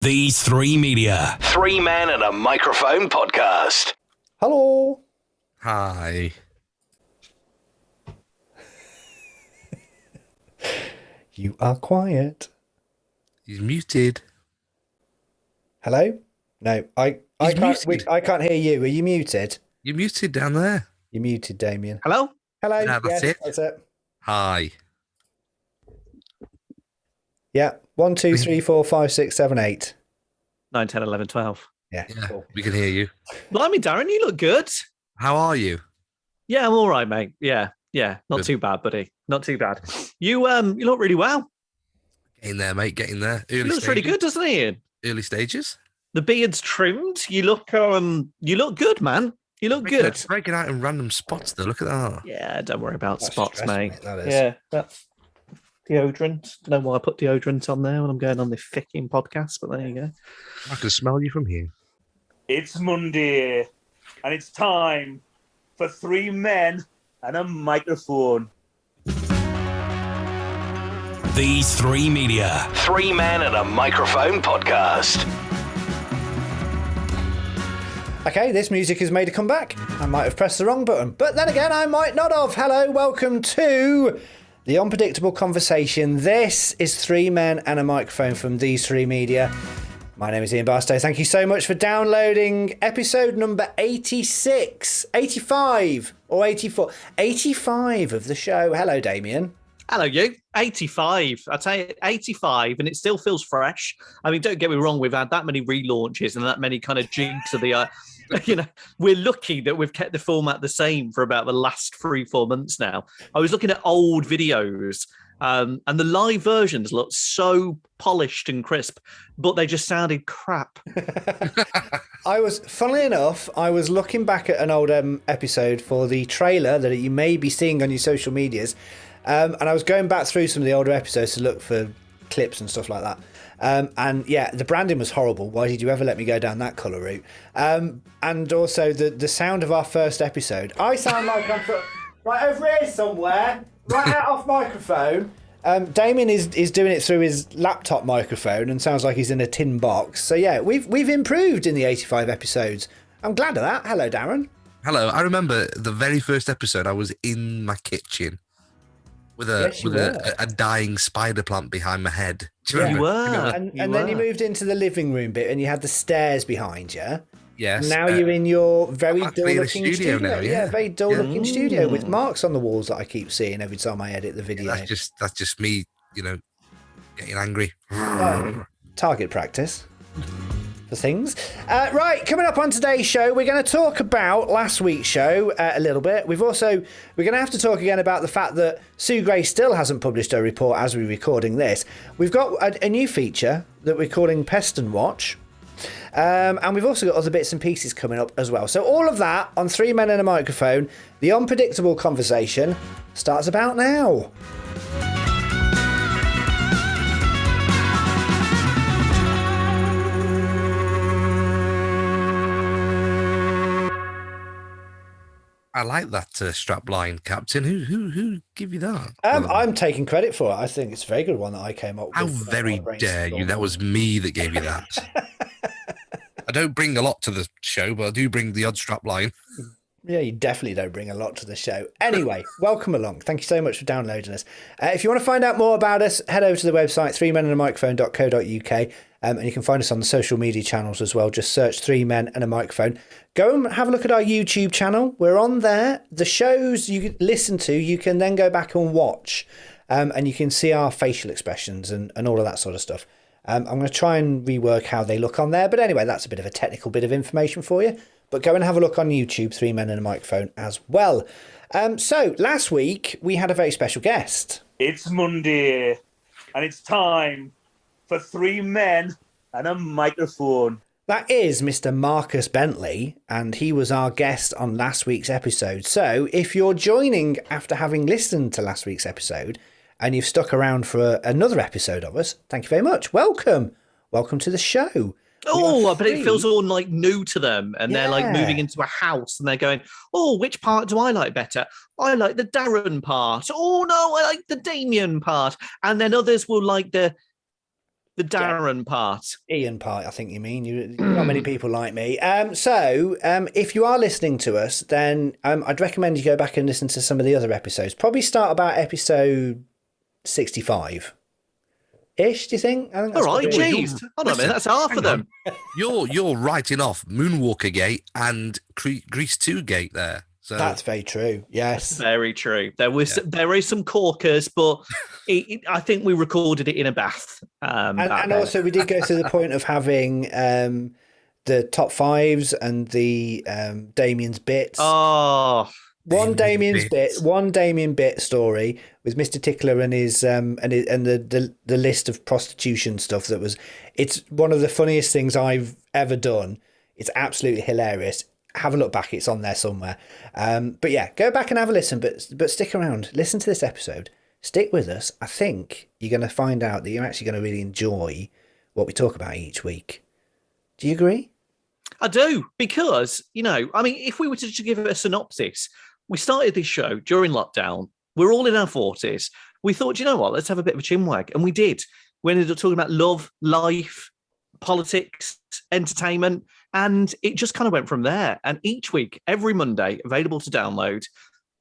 These Three Media. Three Men and a Microphone podcast. Hello. Hi. You are quiet. He's muted. Hello? No, I can't hear you. Are you muted? You're muted down there. You're muted, Damian. Hello? Hello. No, that's it. That's it. Hi. Yeah. 1, 2, 3, 4, 5, 6, 7, 8. 9, 10, 11, 12. Yeah. Yeah, Cool. we can hear you. Blimey, Darren, you look good. How are you? Yeah, I'm all right, mate. Yeah. Not Good. too bad, buddy. Not too bad. You look really well. Getting there, mate. Getting there. He looks really good, doesn't he, Ian? Early stages. The beard's trimmed. You look good, man. You look good. Breaking out in random spots, though. Look at that. Yeah, don't worry about That's spots, stressful, mate. that is. Yeah, that's deodorant. Don't know why I put deodorant on there when I'm going on the ficking podcast, but there you go. I can smell you from here. It's Monday, and it's time for Three Men and a Microphone. These Three Media. Three Men and a Microphone podcast. Okay, this music has made a comeback. I might have pressed the wrong button, but then again, I might not have. Hello, welcome to The Unpredictable Conversation. This is Three Men and a Microphone from These Three Media. My name is Ian Barstow. Thank you so much for downloading episode number 86, 85 or 84. 85 of the show. Hello, Damian. Hello, you. 85. I tell you, 85, and it still feels fresh. I mean, don't get me wrong. We've had that many relaunches and that many kind of jigs of the, we're lucky that we've kept the format the same for about the last 3-4 months now. I was looking at old videos, and the live versions looked so polished and crisp, but they just sounded crap. Funnily enough, I was looking back at an old episode for the trailer that you may be seeing on your social medias. And I was going back through some of the older episodes to look for clips and stuff like that. And yeah, the branding was horrible. Why did you ever let me go down that colour route? And also the sound of our first episode. I sound like I'm right over here somewhere, right out off microphone. Damien is doing it through his laptop microphone and sounds like he's in a tin box. So yeah, we've improved in the 85 episodes. I'm glad of that. Hello, Darren. Hello. I remember the very first episode. I was in my kitchen with a dying spider plant behind my head. Do you remember? You were. And then you moved into the living room bit and you had the stairs behind you. Yes. Now you're in your very actually in a dull-looking studio studio. now, yeah. Very dull-looking studio with marks on the walls that I keep seeing every time I edit the video. That's just me, getting angry. Target practice for things. Right, coming up on today's show, we're going to talk about last week's show a little bit. We're going to have to talk again about the fact that Sue Gray still hasn't published her report as we're recording this. We've got a new feature that we're calling Peston Watch. And we've also got other bits and pieces coming up as well. So all of that on Three Men and a Microphone. The Unpredictable Conversation starts about now. I like that strap line, Captain. Who give you that? I'm taking credit for it. I think it's a very good one that I came up with. How very dare you? That was me that gave you that. I don't bring a lot to the show, but I do bring the odd strap line. Yeah, you definitely don't bring a lot to the show. Anyway, welcome along. Thank you so much for downloading us. If you want to find out more about us, head over to the website, threemenandamicrophone.co.uk, and you can find us on the social media channels as well. Just search Three Men and a Microphone. Go and have a look at our YouTube channel. We're on there. The shows you listen to, you can then go back and watch, and you can see our facial expressions and all of that sort of stuff. I'm going to try and rework how they look on there. But anyway, that's a bit of a technical bit of information for you. But go and have a look on YouTube, Three Men and a Microphone as well. So last week, we had a very special guest. It's Monday, and it's time for Three Men and a Microphone. That is Mr. Marcus Bentley, and he was our guest on last week's episode. So if you're joining after having listened to last week's episode, and you've stuck around for another episode of us, thank you very much. Welcome. Welcome to the show. Oh, but it feels all like new to them, and they're like moving into a house and they're going, oh, which part do I like better? I like the Darren part. Oh no, I like the Damian part. And then others will like the The Darren part. Ian part, I think you mean. Not many people like me. So if you are listening to us, then I'd recommend you go back and listen to some of the other episodes. Probably start about episode 65. Ish, do you think? I think that's All right, probably- jeez. Hold on a minute, that's half of them. You're writing off Moonwalker Gate and Grease 2 Gate there. So That's very true. Yes. Very true. There is some corkers, but I think we recorded it in a bath. And also we did go to the point of having the top fives and the Damian's bits. Oh, One Damian bit story with Mr. Tickler and his and the list of prostitution stuff it's one of the funniest things I've ever done. It's absolutely hilarious. Have a look back, it's on there somewhere. But yeah, go back and have a listen, but stick around. Listen to this episode. Stick with us. I think you're going to find out that you're actually going to really enjoy what we talk about each week. Do you agree? I do, because, if we were to give it a synopsis, we started this show during lockdown. We're all in our 40s. We thought, you know what, let's have a bit of a chinwag. And we did. We ended up talking about love, life, politics, entertainment, and it just kind of went from there. And each week, every Monday, available to download,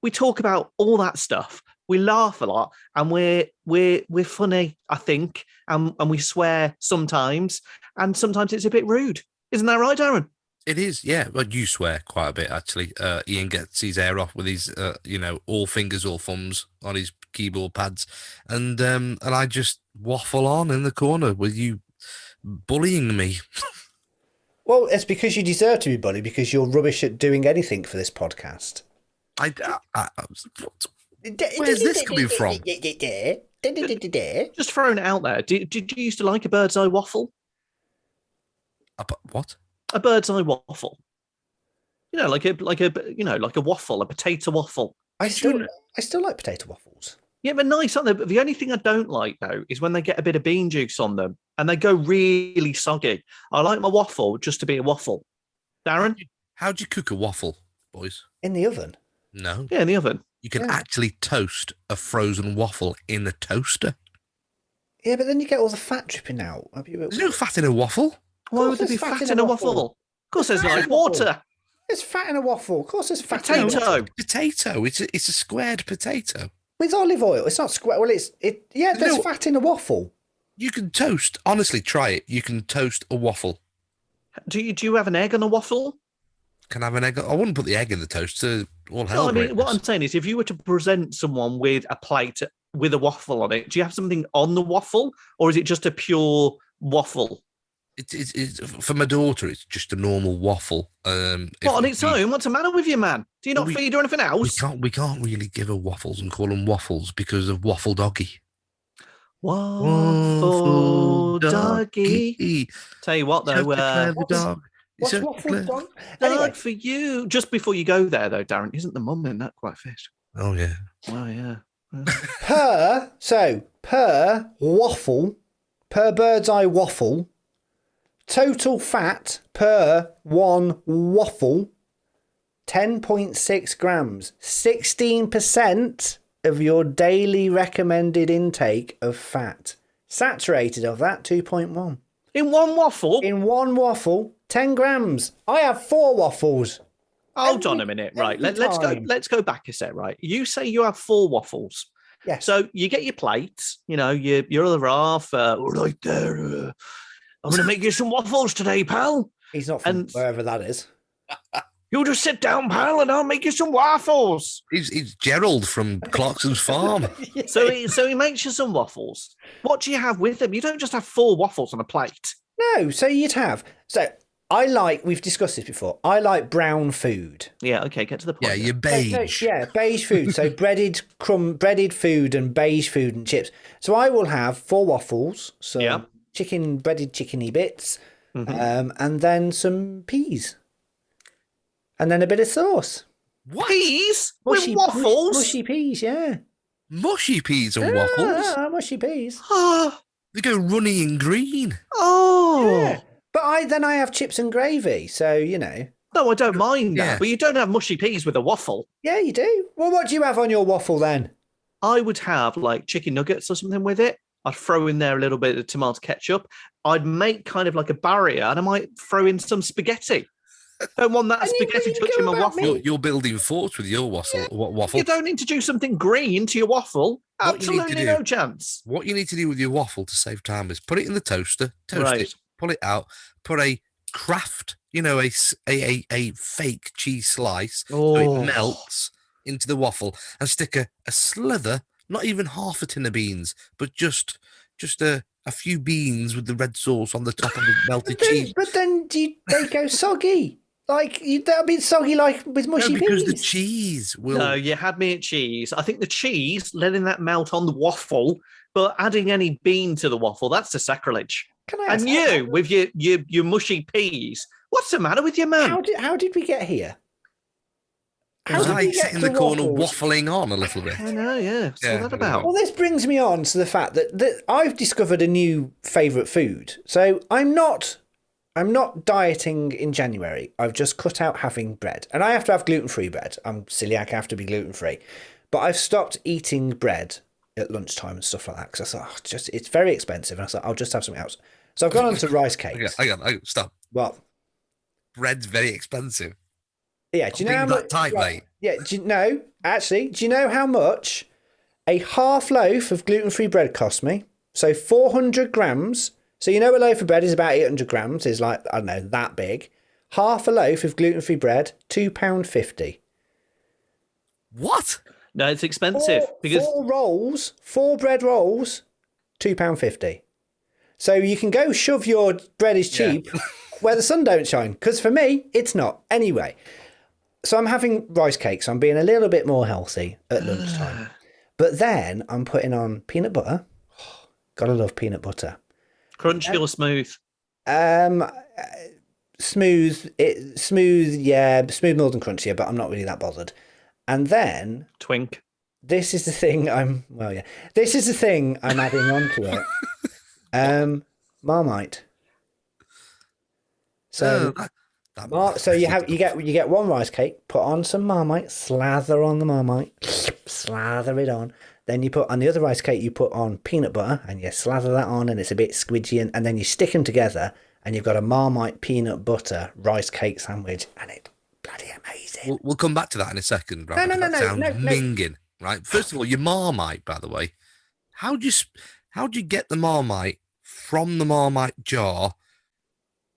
we talk about all that stuff. We laugh a lot, and we're funny, I think, and we swear sometimes, and sometimes it's a bit rude. Isn't that right, Darren? it is, yeah. Well, you swear quite a bit, actually. Ian gets his hair off with his, all fingers, all thumbs on his keyboard pads, and I just waffle on in the corner with you bullying me. Well, it's because you deserve to be bullied, because you're rubbish at doing anything for this podcast. Where's this coming from? Just throwing it out there. Did you used to like a bird's eye waffle? What? A bird's eye waffle. Like a waffle, a potato waffle. I still like potato waffles. Yeah, they're nice, aren't they? But the only thing I don't like, though, is when they get a bit of bean juice on them and they go really soggy. I like my waffle just to be a waffle. Darren? How do you cook a waffle, boys? In the oven? No. Yeah, in the oven. You can actually toast a frozen waffle in the toaster. Yeah, but then you get all the fat dripping out. There's no fat in a waffle. Why would there be fat in a waffle? Of course, there's like water. There's fat in a waffle. Of course, there's fat in a waffle. Potato. It's a squared potato. With olive oil. It's not square. Well, there's fat in a waffle. You can toast. Honestly, try it. You can toast a waffle. Do you have an egg on a waffle? Can I have an egg? I wouldn't put the egg in the toaster. All hell. No, I mean, what I'm saying is, if you were to present someone with a plate with a waffle on it, do you have something on the waffle, or is it just a pure waffle? It's for my daughter. It's just a normal waffle. On its own? What's the matter with you, man? Do you not feed her anything else? We can't really give her waffles and call them waffles because of Waffle Doggy. Waffle Doggy. Tell you what, though. What's Waffle Dog? Anyway. For you. Just before you go there, though, Darren, isn't the mum in that quite fit? Oh, yeah. Oh, yeah. Per waffle, per bird's eye waffle, total fat per one waffle, 10.6 grams, 16% of your daily recommended intake of fat. Saturated of that, 2.1. In one waffle? In one waffle, 10 grams. I have 4 waffles. Hold on a minute. Right. Let's go back a sec, right? You say you have 4 waffles. Yes. So you get your plates, your other half, right there. I'm going to make you some waffles today, pal. He's not from wherever that is. You just sit down, pal, and I'll make you some waffles. He's Gerald from Clarkson's Farm. So he makes you some waffles. What do you have with them? You don't just have 4 waffles on a plate. No, we've discussed this before. I like brown food. Yeah, okay, get to the point. Yeah, you're beige. Beige food. So breaded food and beige food and chips. So I will have 4 waffles, some breaded chickeny bits, and then some peas. And then a bit of sauce. Peas? With waffles? Mushy peas, yeah. Mushy peas and waffles? Mushy peas. They go runny and green. Oh. Yeah. But I have chips and gravy, so, No, I don't mind that, but you don't have mushy peas with a waffle. Yeah, you do. Well, what do you have on your waffle then? I would have, like, chicken nuggets or something with it. I'd throw in there a little bit of tomato ketchup. I'd make kind of like a barrier, and I might throw in some spaghetti. Don't want that And you spaghetti really touching go my about waffle. me. You're building forts with your waffle. You don't need to do something green to your waffle. What you need to Absolutely do- no chance. What you need to do with your waffle to save time is put it in the toaster, toast Right. it, pull it out, put a craft, a fake cheese slice so Oh. it melts into the waffle, and stick a slither, not even half a tin of beans, but just a few beans with the red sauce on the top of the melted cheese. But then they go soggy. Like that'll be soggy like with mushy No, because peas. the cheese will. No, you had me at cheese. I think the cheese, letting that melt on the waffle, but adding any bean to the waffle, that's a sacrilege. Can I ask, And you, with your mushy peas, what's the matter with you, man? how did we get here? How Was did I we get sit in to the corner waffles? waffling on a little bit? I know, yeah. What's all Yeah, that I about? Well, this brings me on to the fact that I've discovered a new favourite food. So I'm not dieting in January. I've just cut out having bread, and I have to have gluten-free bread. I'm celiac, I have to be gluten-free, but I've stopped eating bread at lunchtime and stuff like that because I thought it's very expensive, and I thought I'll just have something else. So I've gone on to rice cakes. Hang on, stop. Well, Bread's very expensive. yeah. Do you know how Being that much? tight, mate. Yeah. Do you know how much a half loaf of gluten-free bread cost me? So 400 grams. So you know a loaf of bread is about 800 grams. Is like, I don't know, that big. Half a loaf of gluten-free bread, £2.50. What? No, it's expensive because four bread rolls, £2.50. So you can go shove your bread is cheap where the sun don't shine. Because for me, it's not. Anyway, so I'm having rice cakes. I'm being a little bit more healthy at lunchtime. But then I'm putting on peanut butter. Gotta love peanut butter. crunchy or smooth. Smooth, smooth more than crunchier, but I'm not really that bothered. And then Twink. this is the thing this is the thing I'm adding onto it. Marmite. So so you get one rice cake, put on some Marmite, slather on the Marmite, slather it on. Then you put on the other rice cake, you put on peanut butter and you slather that on, and it's a bit squidgy, and then you stick them together and you've got a Marmite peanut butter rice cake sandwich, and it's bloody amazing. We'll come back to that in a second, right? No, Because that sounds no. minging, right? First of all, your Marmite, by the way. How do you get the Marmite from the Marmite jar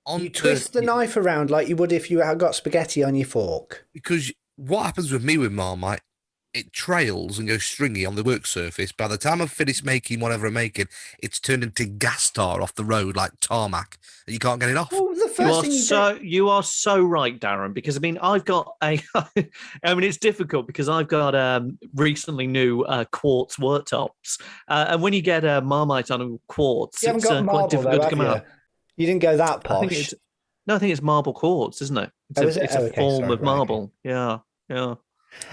onto... You twist the knife around like you would if you had got spaghetti on your fork. Because what happens with me with Marmite, it trails and goes stringy on the work surface. By the time I've finished making whatever I'm making, it's turned into gas tar off the road like tarmac, and you can't get it off. Well, the first thing You are so right, Darren, because I mean I've got it's difficult because I've got recently new quartz worktops, and when you get a Marmite on a quartz, you haven't it's got marble, quite difficult though, to come have out. you didn't go that I think posh. I think it's marble quartz, isn't it? Is it? It's a Okay, form sorry, of right, marble. Yeah.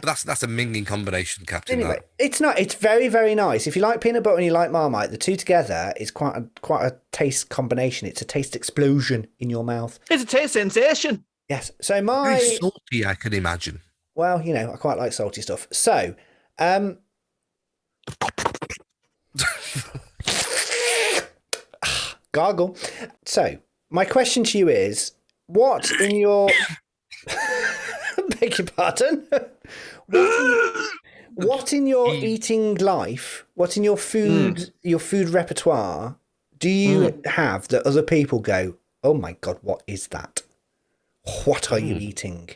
But that's a minging combination, Captain. Anyway, that. it's not. It's very, very nice. If you like peanut butter and you like Marmite, the two together is quite a taste combination. It's a taste explosion in your mouth. It's a taste sensation. Yes. So Very salty, I can imagine. well, I quite like salty stuff. So, gargle. So, my question to you is, what in your beg your pardon? What in your eating life, what in your food repertoire do you have that other people go, oh my God, what is that? What are you eating?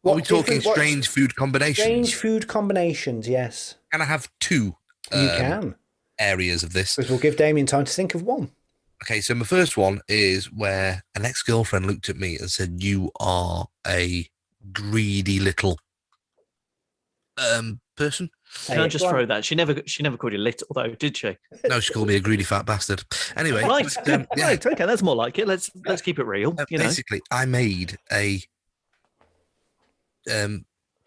Are we talking strange food combinations? Strange food combinations, yes. Can I have two You can. areas of this? Because we'll give Damian time to think of one. Okay, so my first one is where an ex-girlfriend looked at me and said, you are a greedy little person. Can I just throw that? She never called you little though, did she? No, she called me a greedy fat bastard. Anyway, Right. yeah. Right. Okay, that's more like it. Let's keep it real. Basically, I made a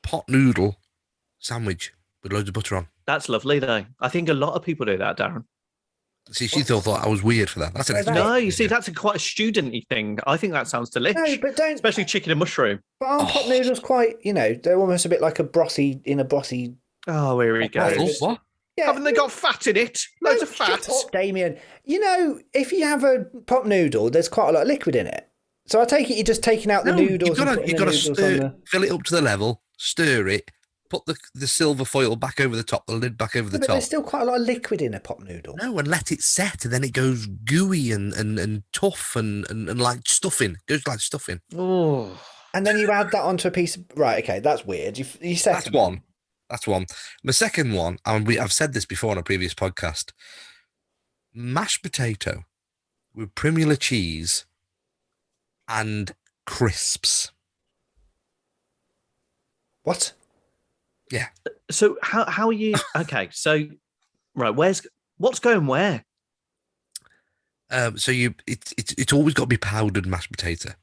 pot noodle sandwich with loads of butter on. That's lovely though. I think a lot of people do that, Darren. See, she thought I was weird for that. That's an No, you see, that's quite a studenty thing. I think that sounds delicious. No, but don't. Especially chicken and mushroom. But aren't pot noodles quite, they're almost a bit like a brossy. Oh, here we go. Waffles? What? Yeah. Haven't they got fat in it? Loads of Shut fat. up, Damien. You know, if you have a pop noodle, there's quite a lot of liquid in it. So I take it you're just taking out the noodles and putting the noodles on the... fill it up to the level, stir it, put the silver foil back over the top, the lid back over the But top. there's still quite a lot of liquid in a pop noodle. No, and let it set, and then it goes gooey and tough and like stuffing. It goes like stuffing. Oh. And then you add that onto a piece of... Right, okay, that's weird. You That's one. That's one. My second one, and I've said this before on a previous podcast, mashed potato with Primula cheese and crisps. What? Yeah. So how are you? Okay, so right, what's going where? So it's always got to be powdered mashed potato.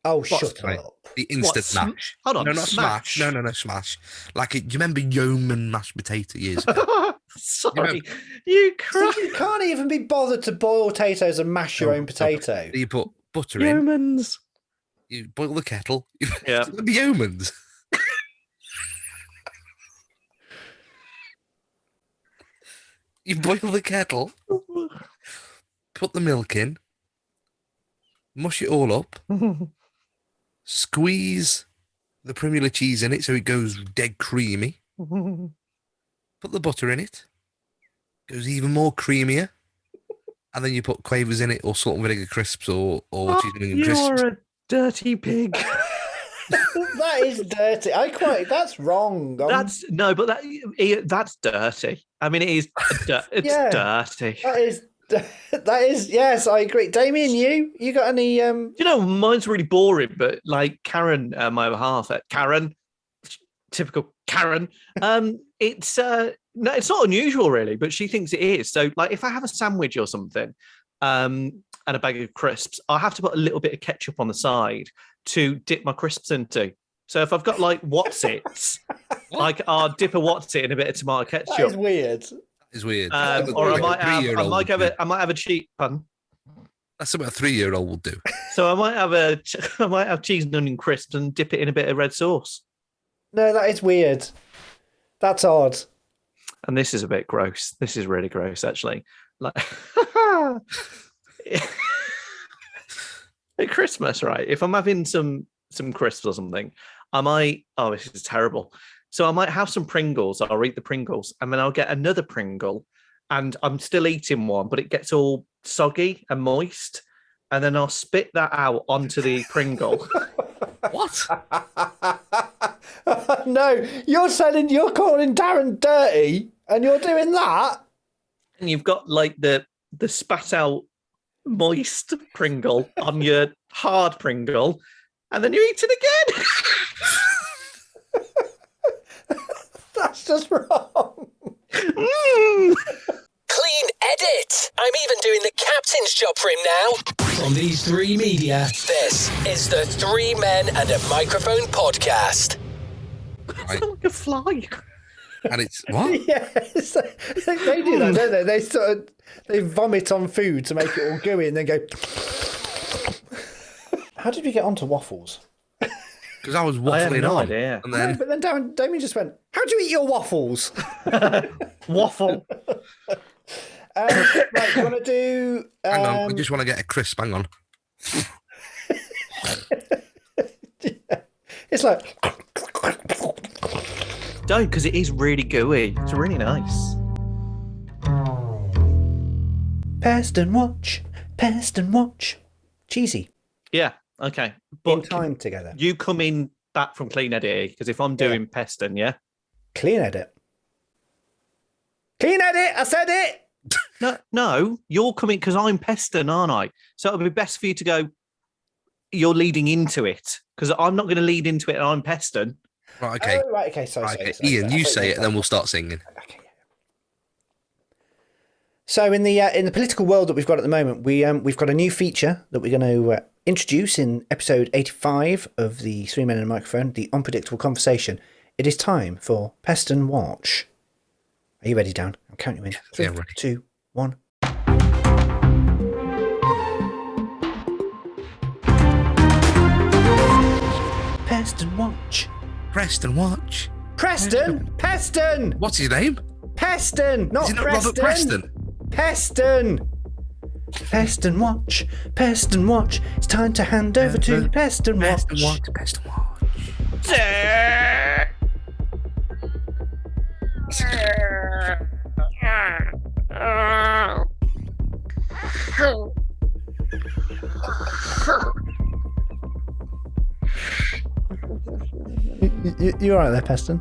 Oh, shut right. up. The instant mash. Hold on, No, not smash. No, smash. Like, do you remember yeoman mashed potato years ago? Sorry, you So you can't even be bothered to boil potatoes and mash your own potato. You put butter in. Yeomans. You boil the kettle. Yeah. The yeomans. You boil the kettle, put the milk in, mush it all up, squeeze the Primula cheese in it so it goes dead creamy, put the butter in it, goes even more creamier, and then you put quavers in it or salt and vinegar crisps or cheese and onion crisps. You're a dirty pig. That is dirty. That's wrong. That's dirty. I mean, it is. It's Yeah. dirty. That is. Yes, I agree. Damien, you got any? You know, mine's really boring, but like Karen, my other half, Karen, typical Karen. It's no, it's not unusual really, but she thinks it is. So, like, if I have a sandwich or something, and a bag of crisps, I have to put a little bit of ketchup on the side to dip my crisps into. So if I've got like What's-Its, like I'll dip a What's-It in a bit of tomato ketchup. That is weird. It's weird. Or I might have a cheese pun. That's what a 3-year-old will do. So I might have cheese and onion crisps and dip it in a bit of red sauce. No, that is weird. That's odd. And this is a bit gross. This is really gross, actually. Like at Christmas, right? If I'm having some crisps or something, I might. Oh, this is terrible. So I might have some Pringles. I'll eat the Pringles, and then I'll get another Pringle, and I'm still eating one, but it gets all soggy and moist, and then I'll spit that out onto the Pringle. What? No, you're calling Darren dirty, and you're doing that. And you've got like the spat out moist Pringle on your hard Pringle, and then you eat it again. That's just wrong. Clean edit. I'm even doing the captain's job for him now. From these three media, this is the 3 Men and a Microphone podcast. Right. Like a fly. And it's what? Yes, they do that, don't they? They vomit on food to make it all gooey, and then go. How did we get onto waffles? Because I was I have waffling no on. idea. And then, No, but then Damien just went, "How do you eat your waffles?" Waffle. Right, do you want to do? hang on, I just want to get a crisp. Hang on. It's like. Don't, because it is really gooey. It's really nice. Peston Watch, cheesy. Yeah. Okay. In But time together. you coming back from Clean Edit, because if I'm doing Peston, yeah. Clean edit. I said it. No, you're coming because I'm Peston, aren't I? So it'll be best for you to go. You're leading into it because I'm not going to lead into it, and I'm Peston. Right, okay. Oh, right, okay. Sorry. Ian, you say it, and then we'll start singing. Okay. So in the political world that we've got at the moment, we've got a new feature that we're going to introduce in episode 85 of the 3 Men and a Microphone, the Unpredictable Conversation. It is time for Peston Watch. Are you ready, Dan? I'll count you in. 3, Yeah, I'm ready. 2, 1. Peston Watch. Preston Watch. Preston! What's his name? Peston, not Is it not Preston. Robert Preston? Peston. Peston Watch. Peston Watch. It's time to hand over to Peston Watch. Peston Watch. Peston Watch. You all right there, Peston?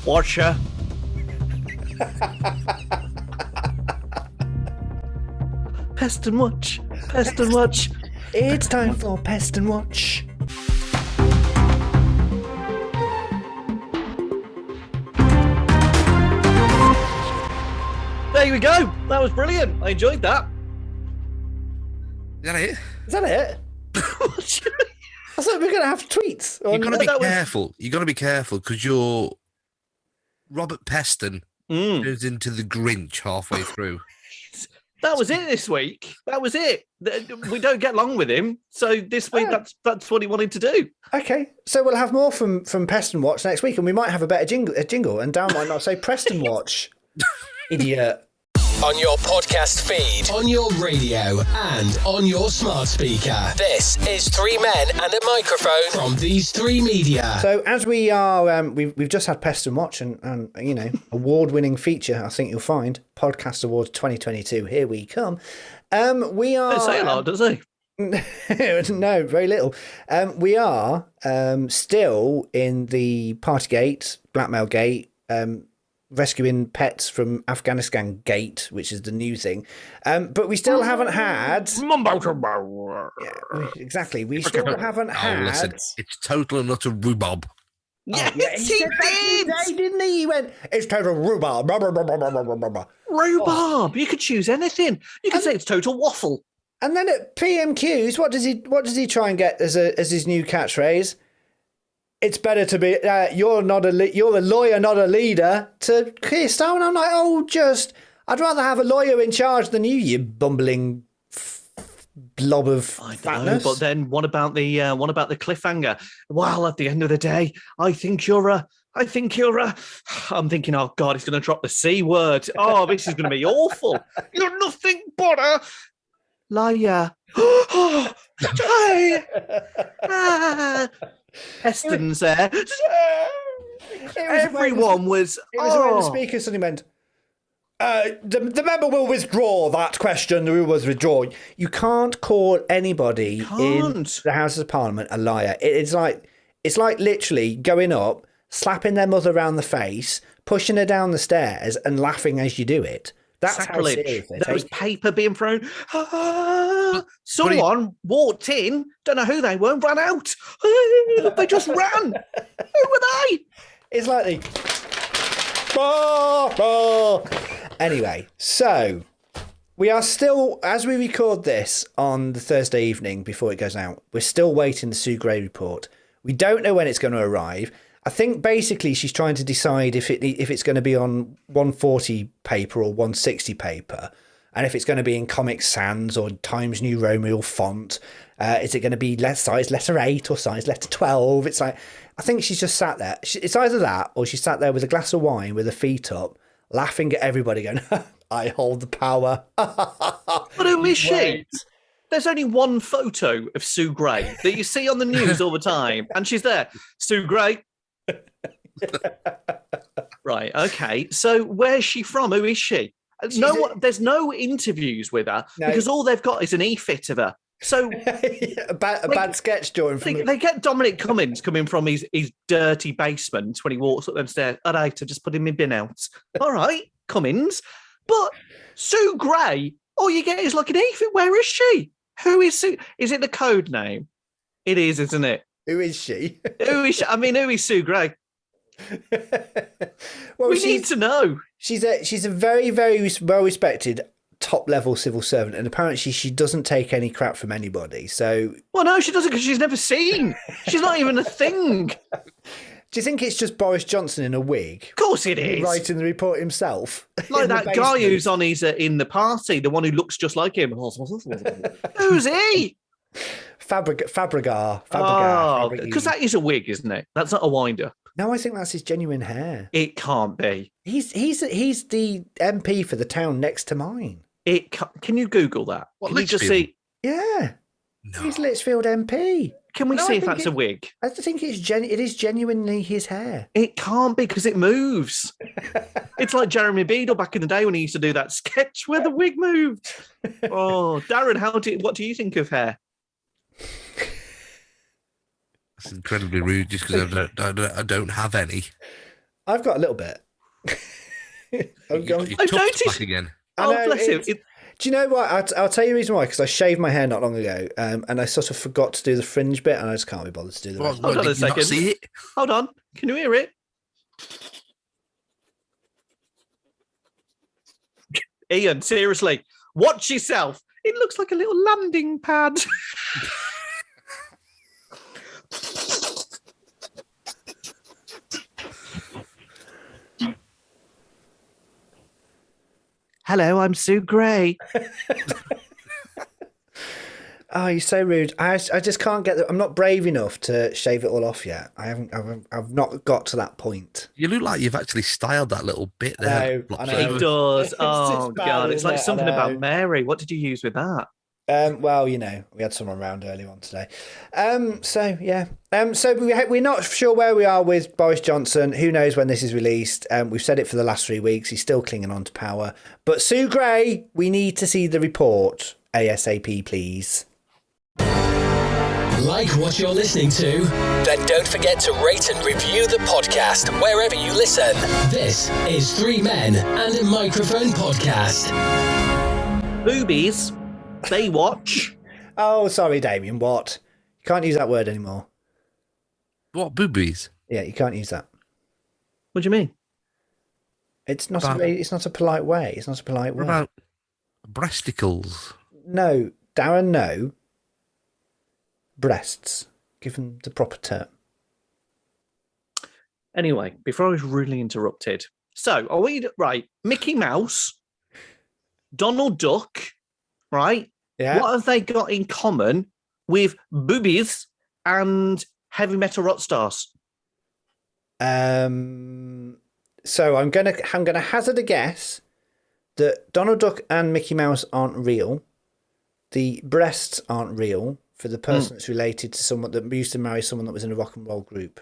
Watcher. Peston Watch. Peston Watch. It's time for Peston Watch. There we go. That was brilliant. I enjoyed that. Is that it? Is that it? I thought we were going to have tweets. You've got to be careful. You've got to be careful because you're Robert Peston goes into the Grinch halfway through. That was it this week. That was it. We don't get along with him, so this week that's what he wanted to do. Okay, so we'll have more from Peston Watch next week, and we might have a better jingle, and Darren might not say Preston Watch. Idiot. On your podcast feed, on your radio, and on your smart speaker. This is Three Men and a Microphone from These Three Media. So as we are, we've just had Peston Watch and you know, award-winning feature. I think you'll find Podcast Awards 2022. Here we come. We are. Don't say a lot, does he? No, very little. We are still in the Partygate, Blackmail Gate. Rescuing pets from Afghanistan gate, which is the new thing. But we still haven't had... Yeah, exactly. We still haven't had... Listen, it's total and utter rhubarb. Yes, he said did! that today, didn't he? He went, it's total rhubarb. Rhubarb. You could choose anything. You could say it's total waffle. And then at PMQs, what does he try and get as his new catchphrase? It's better to be you're a lawyer, not a leader. To Keir Starmer, and I'm like, I'd rather have a lawyer in charge than you bumbling blob of fatness. But then what about the cliffhanger? Well, at the end of the day, I'm thinking, oh God, he's going to drop the C word. Oh, this is going to be awful. You're nothing but a liar. Peston's there. Everyone was. It was when the speaker suddenly went, the member will withdraw that question. The rule was withdrawn. You can't call anybody in the House of Parliament a liar. It's like literally going up, slapping their mother around the face, pushing her down the stairs, and laughing as you do it. That's sacrilege. How serious it is. There was paper being thrown. Someone walked in, don't know who they were, and ran out. They just ran. Who were they? It's like Anyway, so we are still, as we record this on the Thursday evening before it goes out, we're still waiting the Sue Gray report. We don't know when it's going to arrive. I think basically she's trying to decide if it's going to be on 140 paper or 160 paper, and if it's going to be in Comic Sans or Times New Roman font. Is it going to be size letter 8 or size letter 12? It's like, I think she's just sat there. It's either that or she sat there with a glass of wine with her feet up, laughing at everybody going, I hold the power. But who is she? There's only one photo of Sue Gray that you see on the news all the time, and she's there. Sue Gray. Right, okay. So where's she from? Who is she? There's no interviews with her because all they've got is an e-fit of her. So a bad sketch drawing from they get Dominic Cummings coming from his dirty basement when he walks up them stairs. All right, to just put him in bin out. All right, Cummings. But Sue Gray, all you get is like an e-fit. Where is she? Who is Sue? Is it the code name? It is, isn't it? Who is she? Who is she? I mean, who is Sue Gray? Well, we need to know. She's a very, very well respected top level civil servant, and apparently she doesn't take any crap from anybody. So, well, no, she doesn't because she's never seen. She's not even a thing. Do you think it's just Boris Johnson in a wig? Of course it is. Writing the report himself. Like that guy who's on his in the party, the one who looks just like him. Who's he? Fabregas. Because that is a wig, isn't it? That's not a wind-up. No, I think that's his genuine hair. It can't be. He's the MP for the town next to mine. Can you Google that? What, Can you just Lichfield? see? Yeah, No. he's Lichfield MP. Can we No, see I if think that's a wig? I think it is genuinely his hair. It can't be because it moves. It's like Jeremy Beadle back in the day when he used to do that sketch where the wig moved. Oh, Darren, what do you think of hair? That's incredibly rude just because I don't have any. I've got a little bit. I've noticed- back again. I Oh, know, bless him. Do you know what? I'll tell you the reason why. Because I shaved my hair not long ago, and I sort of forgot to do the fringe bit, and I just can't be bothered to do the rest. Hold on a did you not second. see it? Hold on. Can you hear it? Ian, seriously, watch yourself. It looks like a little landing pad. Hello, I'm Sue Gray. Oh, you're so rude. I just can't get. I'm not brave enough to shave it all off yet. I've not got to that point. You look like you've actually styled that little bit there. I know. It does. It's Oh, just bad, God. It's isn't like it? I something know. about Mary. What did you use with that? Well, you know, we had someone around earlier on today. So yeah. So we're not sure where we are with Boris Johnson. Who knows when this is released? We've said it for the last 3 weeks. He's still clinging on to power. But Sue Gray, we need to see the report ASAP, please. Like what you're listening to? Then don't forget to rate and review the podcast wherever you listen. This is Three Men and a Microphone Podcast. Boobies, they watch. Oh, sorry, Damian. What? You can't use that word anymore. What, boobies? Yeah, you can't use that. What do you mean? It's not. But- It's not a polite way. It's not a polite What way. about breasticles? No, Darren. No. Breasts. Give them the proper term. Anyway, before I was rudely interrupted. So, are we right? Mickey Mouse, Donald Duck, right? Yeah. What have they got in common with boobies and heavy metal rock stars? So I'm gonna hazard a guess that Donald Duck and Mickey Mouse aren't real. The breasts aren't real for the person that's related to someone that used to marry someone that was in a rock and roll group.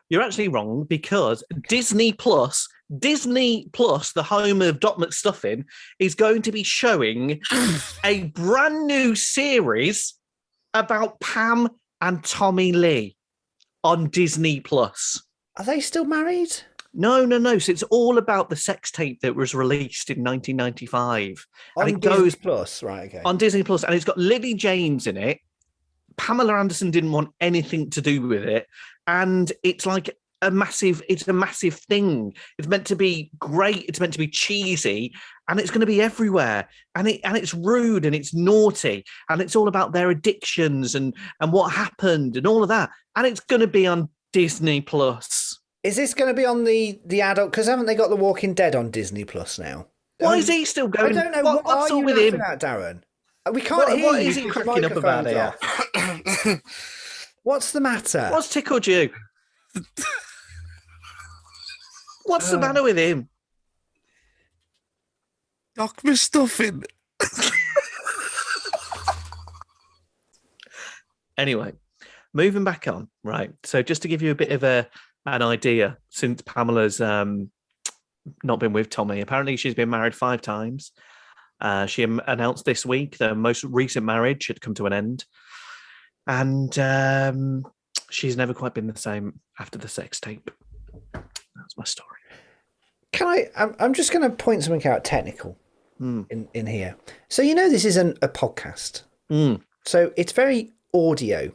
You're actually wrong because Disney Plus, the home of Doc McStuffin, is going to be showing a brand new series about Pam and Tommy Lee on Disney Plus. Are they still married? No. So it's all about the sex tape that was released in 1995. On and it Disney goes Plus, right? Okay. on Disney Plus, and it's got Lily James in it. Pamela Anderson didn't want anything to do with it, and it's like a massive thing. It's meant to be great. It's meant to be cheesy, and it's going to be everywhere. And it's rude and it's naughty, and it's all about their addictions and what happened and all of that. And it's going to be on Disney Plus. Is this going to be on the adult? Because haven't they got The Walking Dead on Disney Plus now? Why is he still going? I don't know. What's are all you with laughing him? at, Darren? We can't hear What you. is he because cracking up about microphone's here? off. What's the matter? What's tickled you? What's the matter with him? Doc McStuffin. Anyway, moving back on, right? So just to give you a bit of an idea, since Pamela's not been with Tommy, apparently she's been married 5 times. She announced this week the most recent marriage had come to an end. And she's never quite been the same after the sex tape. That's my story. I'm just going to point something out technical in here. So, you know, this isn't a podcast. So it's very audio.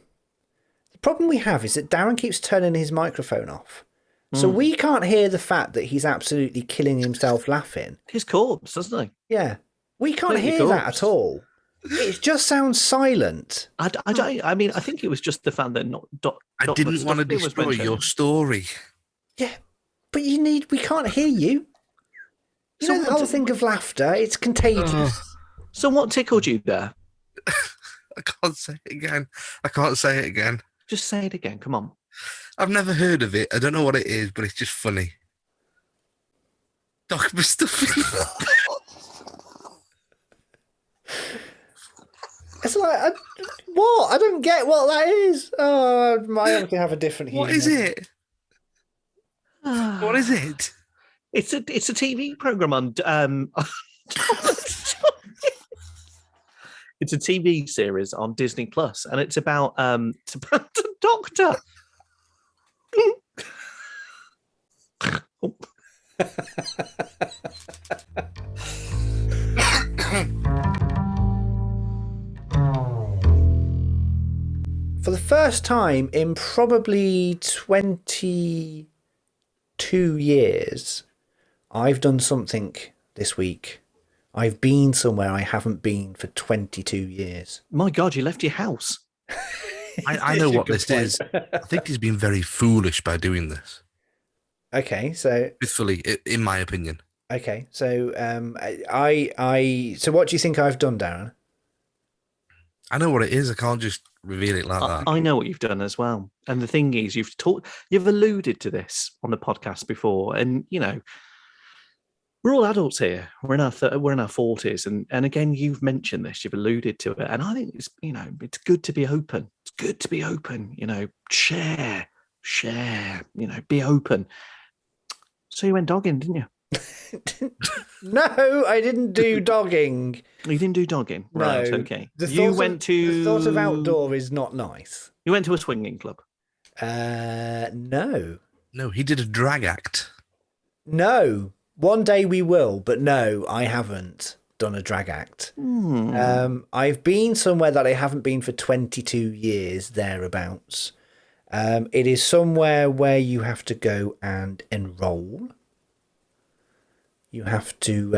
The problem we have is that Darren keeps turning his microphone off. So we can't hear the fact that he's absolutely killing himself laughing. His corpse, doesn't he? Yeah. We can't Completely hear that corpse. at all. It just sounds silent. I mean, I think it was just the fact that I didn't want to destroy your story. Yeah. But we can't hear you. You know the whole thing of laughter, it's contagious. So what tickled you there? I can't say it again. Just say it again. Come on. I've never heard of it. I don't know what it is, but it's just funny. Dogma stuffing. It's like, what? I don't get what that is. Oh, I obviously have a different humour. What is it? What is it? It's a TV program on. It's a TV series on Disney Plus, and it's about a doctor. For the first time in probably 22 years, I've done something this week. I've been somewhere I haven't been for 22 years. My God, you left your house. I know what this is. I think he's been very foolish by doing this. Okay, so Truthfully, in my opinion. okay, so so what do you think I've done, Darren? I know what it is. I can't just reveal it like that. I know what you've done as well. And the thing is, you've alluded to this on the podcast before, and you know, we're all adults here. We're in our 40s, and again, you've mentioned this. You've alluded to it, and I think it's it's good to be open. It's good to be open. Share. Be open. So you went dogging, didn't you? No, I didn't do dogging. You didn't do dogging, right? No. Okay. The thought of outdoor is not nice. You went to a swinging club. No. No, he did a drag act. No. One day we will, but no, I haven't done a drag act. I've been somewhere that I haven't been for 22 years, thereabouts. It is somewhere where you have to go and enroll. You have to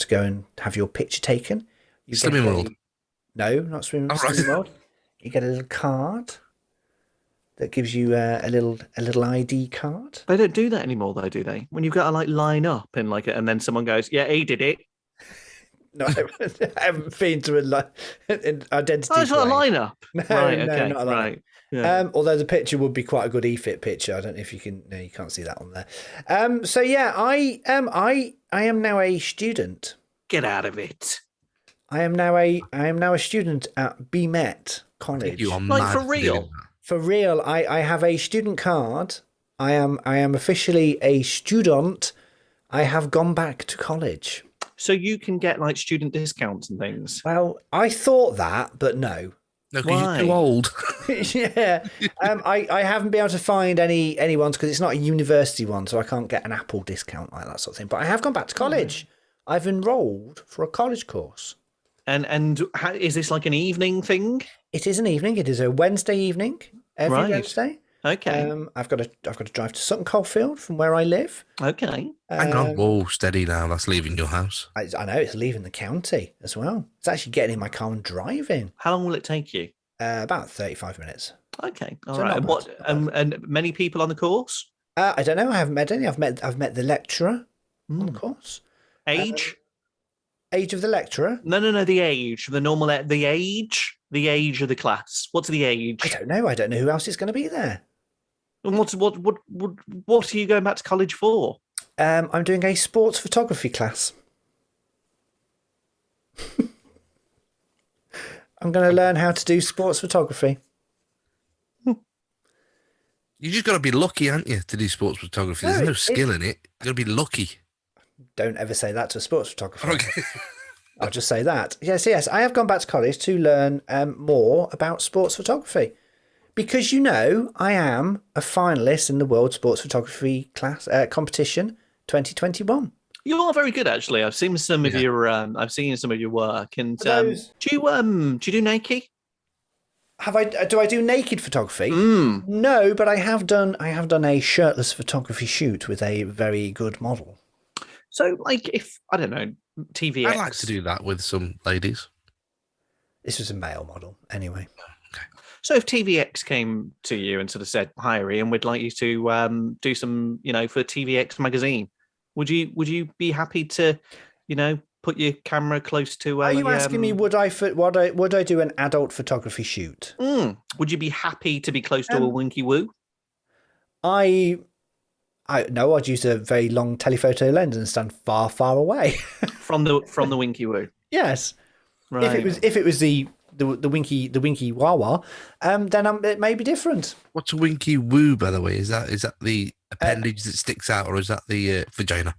go and have your picture taken. Swimming World. No, not swimming Right. World. You get a little card that gives you a little ID card. They don't do that anymore, though, do they? When you've got to line up and and then someone goes, "Yeah, he did it." No, I haven't been to an identity. Oh, it's not a lineup. No, right. no, Okay. not a lineup. Right. Yeah. Although the picture would be quite a good EFIT picture. I don't know if you can. No, you can't see that on there. So yeah, I am now a student. Get out of it. I am now a student at BMet College. You are Like, mad for doing real? that. For real, I have a student card. I am officially a student. I have gone back to college. So you can get student discounts and things. Well, I thought that, but no. No, because Why? you're too old. Yeah. I haven't been able to find any ones because it's not a university one, so I can't get an Apple discount like that sort of thing. But I have gone back to college. I've enrolled for a college course. And is this like an evening thing? It is an evening. It is a Wednesday evening. Every Right. Wednesday. Okay. I've got to drive to Sutton Coldfield from where I live. Okay. Hang on. Whoa, steady now. That's leaving your house. I know it's leaving the county as well. It's actually getting in my car and driving. How long will it take you? About 35 minutes. Okay. All So right. not And bad, what? not bad. And many people on the course? I don't know. I haven't met any. I've met the lecturer on the course. Age? Age of the lecturer? No. The age. The normal. The age. The age of the class. What's the age? I don't know. I don't know who else is going to be there. And what are you going back to college for? I'm doing a sports photography class. I'm going to learn how to do sports photography. You just got to be lucky, aren't you, to do sports photography? There's no skill in it. You got to be lucky. Don't ever say that to a sports photographer. Okay. I'll just say that. Yes. I have gone back to college to learn more about sports photography. Because, I am a finalist in the World Sports Photography class competition 2021. You are very good, actually. I've seen some of your. I've seen some of your work. And do you do naked? Do I do naked photography? No, but I have done a shirtless photography shoot with a very good model. So, if I don't know, TVX. I'd like to do that with some ladies. This was a male model, anyway. So, if TVX came to you and sort of said, "Hi, Ian, we'd like you to do some, for TVX magazine," would you be happy to, put your camera close to? Are you asking me would I do an adult photography shoot? Would you be happy to be close to a winky woo? I no, I'd use a very long telephoto lens and stand far, far away. From the winky woo. Yes. Right. If it was the winky wawa, then it may be different. What's a winky woo, by the way? Is that the appendage that sticks out, or is that the vagina?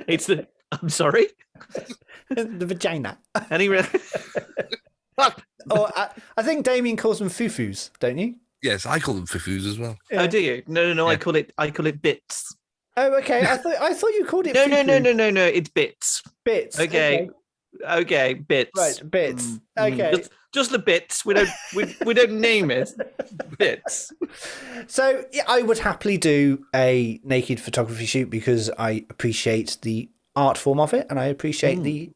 It's the. I'm sorry. The vagina. Oh, I think Damien calls them fufus, don't you? Yes, I call them fufus as well. Oh, do you? No. Yeah. I call it bits. Oh, okay. I thought you called it. No. fufu. It's bits. Bits. Okay, bits. Right, bits. Okay. Just the bits. We don't name it. Bits. So yeah, I would happily do a naked photography shoot because I appreciate the art form of it, and I appreciate the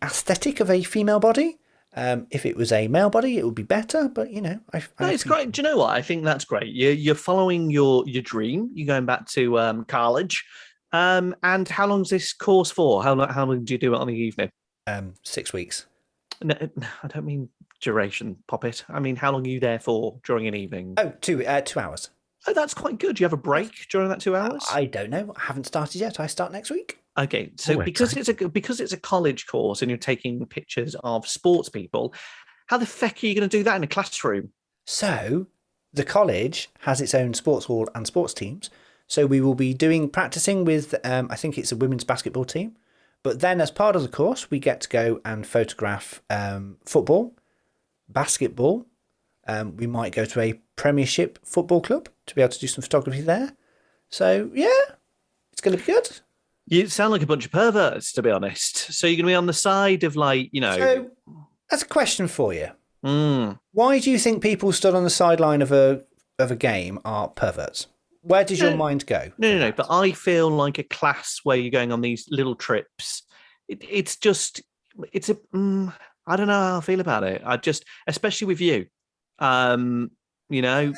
aesthetic of a female body. If it was a male body, it would be better. But no, it's great. Do you know what? I think that's great. You're following your dream. You're going back to college. And how long's this course for? How long do you do it on the evening? 6 weeks. No, I don't mean duration, Poppet. I mean, how long are you there for during an evening? Oh, 2 hours. Oh, that's quite good. Do you have a break during that 2 hours? I don't know. I haven't started yet. I start next week. Okay, so because it's a college course and you're taking pictures of sports people, how the feck are you going to do that in a classroom? So the college has its own sports hall and sports teams. So we will be practicing with, I think it's a women's basketball team. But then as part of the course, we get to go and photograph football, basketball. We might go to a Premiership football club to be able to do some photography there. So, yeah, it's going to be good. You sound like a bunch of perverts, to be honest. So you're going to be on the side of So that's a question for you. Why do you think people stood on the sideline of a game are perverts? Where does your mind go? No. But I feel like a class where you're going on these little trips. It's a. I don't know how I feel about it. Especially with you. What do you mean,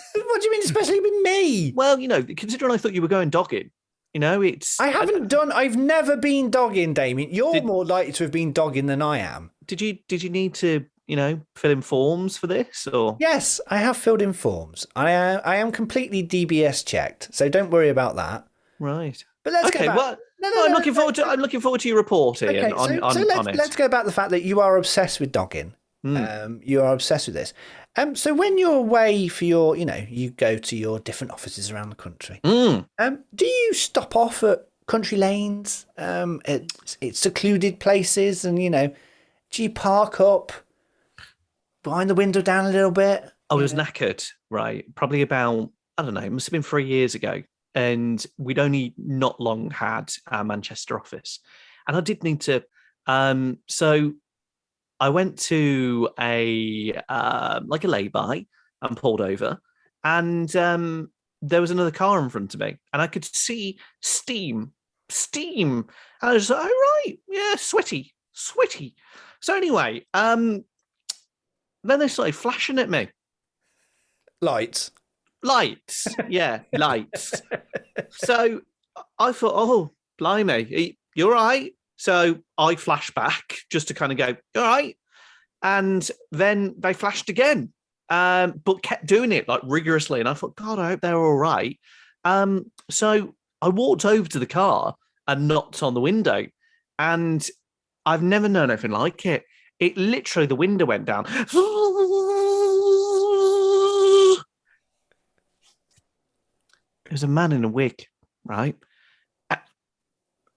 especially with me? Well, considering I thought you were going dogging. I've never been dogging, Damien. You're more likely to have been dogging than I am. Did you need to, fill in forms for this, or? Yes, I have filled in forms. I am completely DBS checked, so don't worry about that. Right. But let's go back. Well, I'm looking forward to your report, Ian. Let's go back to the fact that you are obsessed with dogging. You are obsessed with this. So when you're away for your, you go to your different offices around the country. Do you stop off at country lanes, at secluded places, and do you park up, wind the window down a little bit? I was knackered, right? Probably about, I don't know, it must have been 3 years ago, and we'd only not long had our Manchester office, and I did need to. So I went to a lay-by and pulled over, and there was another car in front of me, and I could see steam. And I was like, oh, right, yeah, sweaty. So anyway, then they started flashing at me. Lights, yeah, lights. So I thought, oh, blimey, you're right. So I flashed back just to kind of go, all right. And then they flashed again, but kept doing it rigorously. And I thought, God, I hope they're all right. So I walked over to the car and knocked on the window. And I've never known anything like it. It literally, the window went down. It was a man in a wig, right? And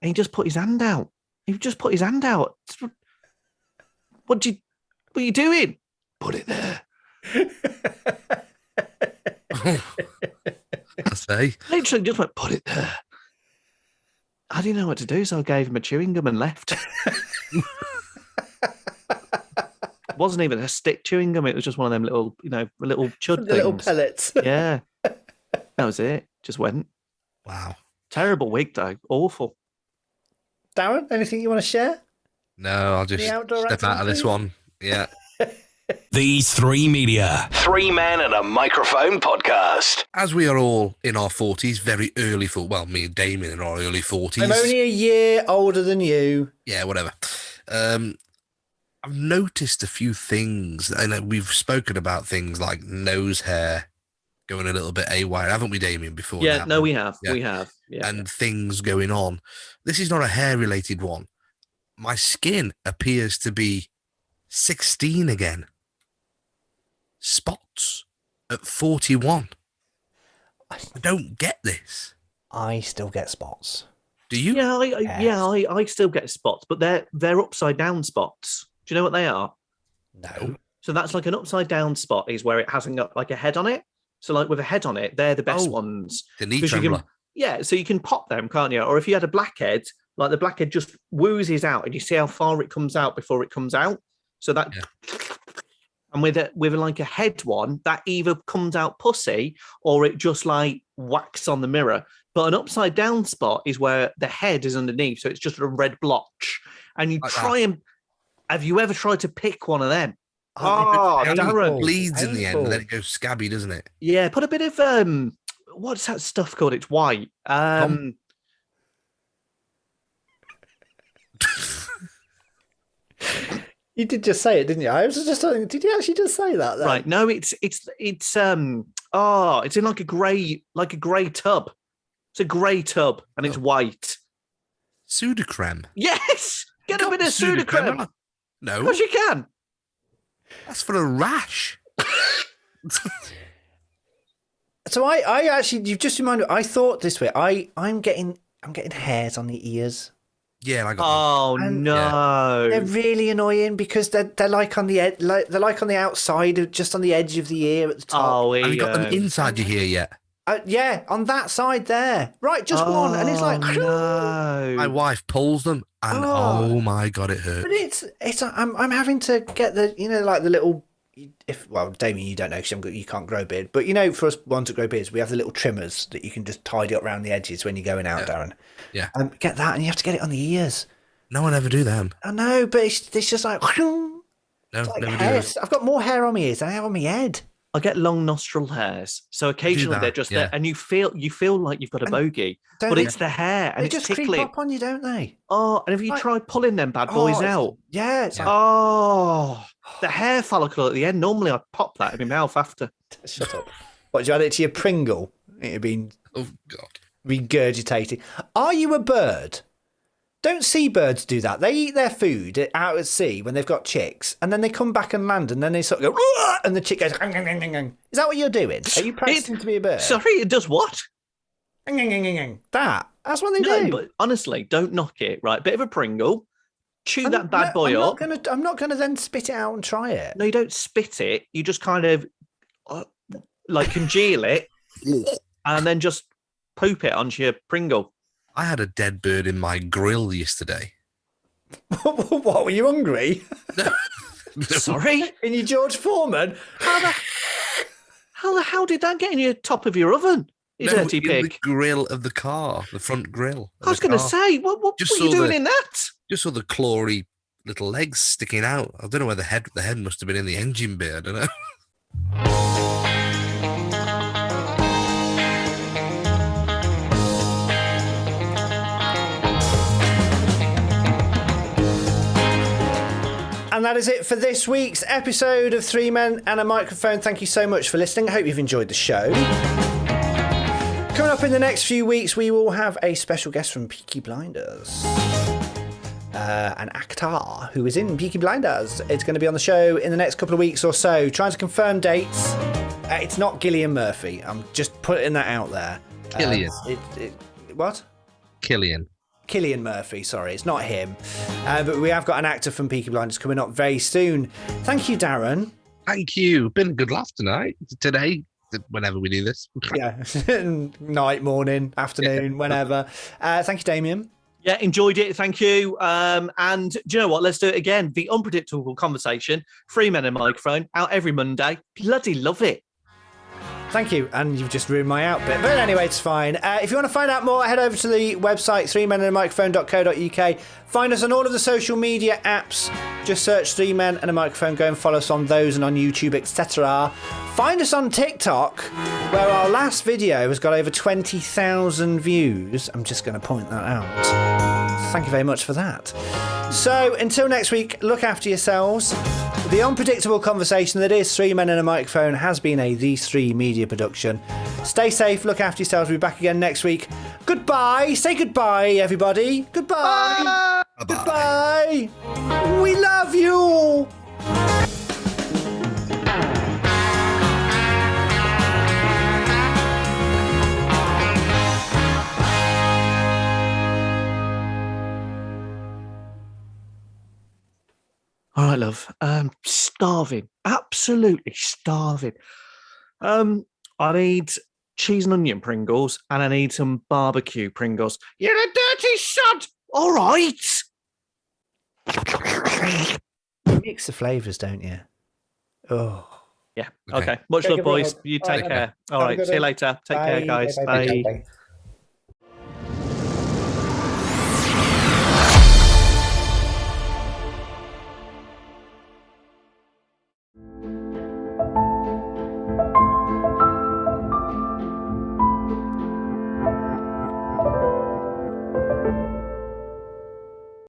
he just put his hand out. What are you doing? Put it there. I say. Literally just went, put it there. I didn't know what to do, so I gave him a chewing gum and left. It wasn't even a stick chewing gum. It was just one of them little, little chud things. Little pellets. Yeah. That was it. Just went. Wow. Terrible wig, though. Awful. Darren, anything you want to share? No, I'll just step out of this one. Yeah. These Three Media. 3 men and a microphone podcast. As we are all in our 40s, very early me and Damien in our early 40s. I'm only a year older than you. Yeah, whatever. I've noticed a few things, and we've spoken about things like nose hair going a little bit AWire, haven't we, Damian, before Yeah, now? no, we have. Yeah. We have. Yeah. And things going on. This is not a hair-related one. My skin appears to be 16 again. Spots at 41. I don't get this. I still get spots. Do you? Yeah, I still get spots, but they're upside down spots. Do you know what they are? No. So that's like an upside down spot is where it hasn't got like a head on it. So like with a head on it, they're the best ones. The knee 'Cause you trembler. so you can pop them, can't you? Or if you had a blackhead, like the blackhead just woozes out, and you see how far it comes out before it comes out. So that, and with like a head one, that either comes out pussy or it just like whacks on the mirror. But an upside down spot is where the head is underneath, so it's just a red blotch. And you have you ever tried to pick one of them? Oh, Darren. It bleeds in the end, and then it goes scabby, doesn't it? Yeah, put a bit of what's that stuff called? It's white. You did just say it, didn't you? I was just saying, did you actually just say that then? Right. No, it's it's in like a grey tub. It's a grey tub and it's white. Sudocrem. Yes! Get a bit of Sudocrem. No. Of course you can. That's for a rash. So I actually, you've just reminded me, I thought this way. I'm getting hairs on the ears. Yeah, I got Oh no. They're really annoying because they're like on the they're like on the outside, just on the edge of the ear at the top. Oh, Have you got them inside your ear yet? Yeah, on that side there. Right, just one, and it's like no. My wife pulls them, and oh my god, it hurts. But it's I'm having to get the like the little. Damien, you don't know because you can't grow a beard, but for us ones that grow beards, we have the little trimmers that you can just tidy up around the edges when you're going out, Darren. Yeah. Get that, and you have to get it on the ears. No one ever do them. I know, but it's just like No, like never hair. do it. I've got more hair on my ears than I have on my head. I get long nostril hairs, so occasionally they're just there, and you feel like you've got a bogey, but it's the hair, and They it's just tickling. creep up on you, don't they? Oh, and have you tried pulling them bad boys out? Yeah. It's The hair follicle at the end. Normally, I pop that in my mouth after. Shut up. What, did you add it to your Pringle? It had been Oh god. regurgitating. Are you a bird? Don't seabirds do that? They eat their food out at sea when they've got chicks, and then they come back and land, and then they sort of go, "Rah!" And the chick goes, "Ang, ang, ang, ang, ang." Is that what you're doing? Are you practicing to be a bird? Sorry, it does what? Ang, ang, ang, ang, ang. That's what they No, do. but honestly, don't knock it. Right, bit of a Pringle. Chew that bad boy up. I'm not gonna then spit it out and try it. No, you don't spit it. You just kind of like congeal it, and then just poop it onto your Pringle. I had a dead bird in my grill yesterday. What, were you hungry? Sorry? In your George Foreman? How did that get in your top of your oven? You dirty in pig. the grill of the car, the front grill. I was going to say, what were you doing in that? Just saw the clawy little legs sticking out. I don't know where the head must have been in the engine bay. I don't know. And that is it for this week's episode of Three Men and a Microphone. Thank you so much for listening. I hope you've enjoyed the show. Coming up in the next few weeks, we will have a special guest from Peaky Blinders. An actor who is in Peaky Blinders. It's going to be on the show in the next couple of weeks or so. Trying to confirm dates. It's not Gillian Murphy. I'm just putting that out there. Killian. What? Cillian Murphy, sorry, it's not him. But we have got an actor from Peaky Blinders coming up very soon. Thank you, Darren. Thank you. Been a good laugh today, whenever we do this. Yeah, night, morning, afternoon, whenever. Thank you, Damian. Yeah, enjoyed it. Thank you. And do you know what? Let's do it again. The Unpredictable Conversation, Three Men and a Microphone, out every Monday. Bloody love it. Thank you, and you've just ruined my outfit. But anyway, it's fine. If you want to find out more, head over to the website, threemenandamicrophone.co.uk. Find us on all of the social media apps. Just search Three Men and a Microphone. Go and follow us on those and on YouTube, etc. Find us on TikTok, where our last video has got over 20,000 views. I'm just going to point that out. Thank you very much for that. So until next week, look after yourselves. The unpredictable conversation that is Three Men and a Microphone has been a These Three media production. Stay safe, look after yourselves. We'll be back again next week. Goodbye. Say goodbye, everybody. Goodbye. Bye-bye. Goodbye. We love you. All right, love. Starving. Absolutely starving. I need cheese and onion Pringles, and I need some barbecue Pringles. You're a dirty sod. All right. You mix the flavours, don't you? Oh. Yeah. Okay. Okay. Much love, boys. You take care. All right. See you later. Take care, guys. Bye.